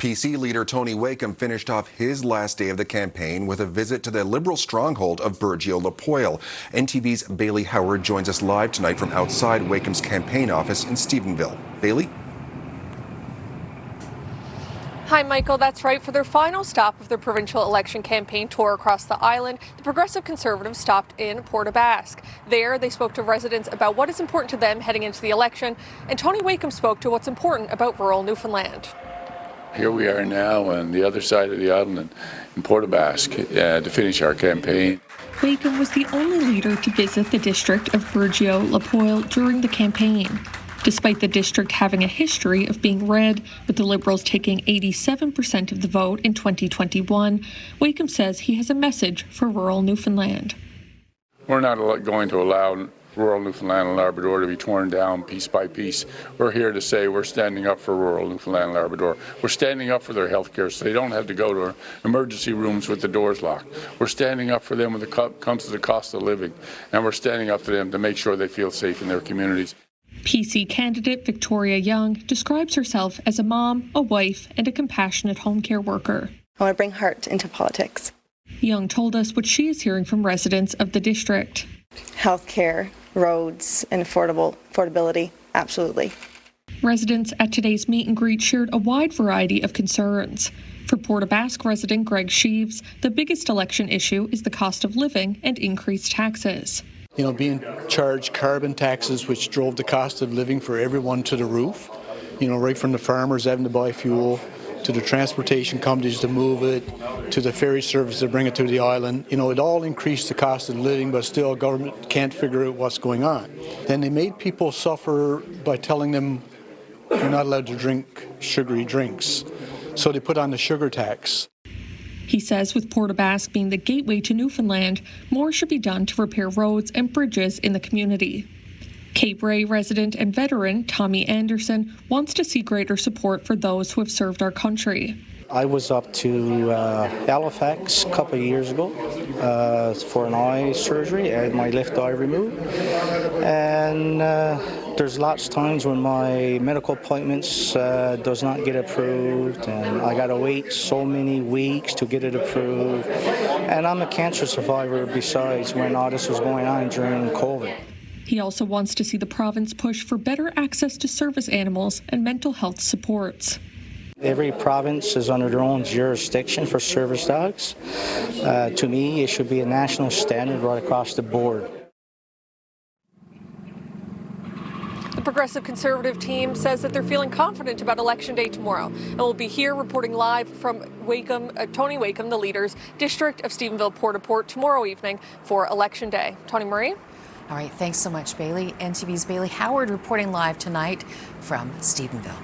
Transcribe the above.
PC leader Tony Wakeham finished off his last day of the campaign with a visit to the Liberal stronghold of Burgeo-La Poile. NTV's Bailey Howard joins us live tonight from outside Wakeham's campaign office in Stephenville. Bailey? Hi, Michael. That's right. For their final stop of their provincial election campaign tour across the island, the Progressive Conservatives stopped in Port-aux-Basques. There, they spoke to residents about what is important to them heading into the election, and Tony Wakeham spoke to what's important about rural Newfoundland. Here we are now on the other side of the island in Port-aux-Basques to finish our campaign. Wakeham was the only leader to visit the district of Burgeo-La Poile during the campaign. Despite the district having a history of being red, with the Liberals taking 87% of the vote in 2021, Wakeham says he has a message for rural Newfoundland. We're not going to allow rural Newfoundland and Labrador to be torn down piece by piece. We're here to say we're standing up for rural Newfoundland and Labrador. We're standing up for their health care so they don't have to go to emergency rooms with the doors locked. We're standing up for them when it comes to the cost of living, and we're standing up to them to make sure they feel safe in their communities. PC candidate Victoria Young describes herself as a mom, a wife, and a compassionate home care worker. I want to bring heart into politics. Young told us what she is hearing from residents of the district. Healthcare, roads, and affordability, absolutely. Residents at today's meet and greet shared a wide variety of concerns. For Port-aux-Basques resident Greg Sheaves, the biggest election issue is the cost of living and increased taxes. Being charged carbon taxes, which drove the cost of living for everyone to the roof. Right from the farmers having to buy fuel, to the transportation companies to move it, to the ferry service to bring it to the island. It all increased the cost of living, but still government can't figure out what's going on. Then they made people suffer by telling them you're not allowed to drink sugary drinks. So they put on the sugar tax. He says with Port-aux-Basques being the gateway to Newfoundland, more should be done to repair roads and bridges in the community. Cape Ray resident and veteran Tommy Anderson wants to see greater support for those who have served our country. I was up to Halifax a couple of years ago for an eye surgery. I had my left eye removed. And there's lots of times when my medical appointments does not get approved, and I got to wait so many weeks to get it approved. And I'm a cancer survivor besides when all this was going on during COVID. He also wants to see the province push for better access to service animals and mental health supports. Every province is under their own jurisdiction for service dogs. To me, it should be a national standard right across the board. The Progressive Conservative team says that they're feeling confident about Election Day tomorrow, and we'll be here reporting live from Tony Wakeham, the leader's district of Stephenville, Port-au-Port, tomorrow evening for Election Day. Tony Marie? All right, thanks so much, Bailey. NTV's Bailey Howard reporting live tonight from Stephenville.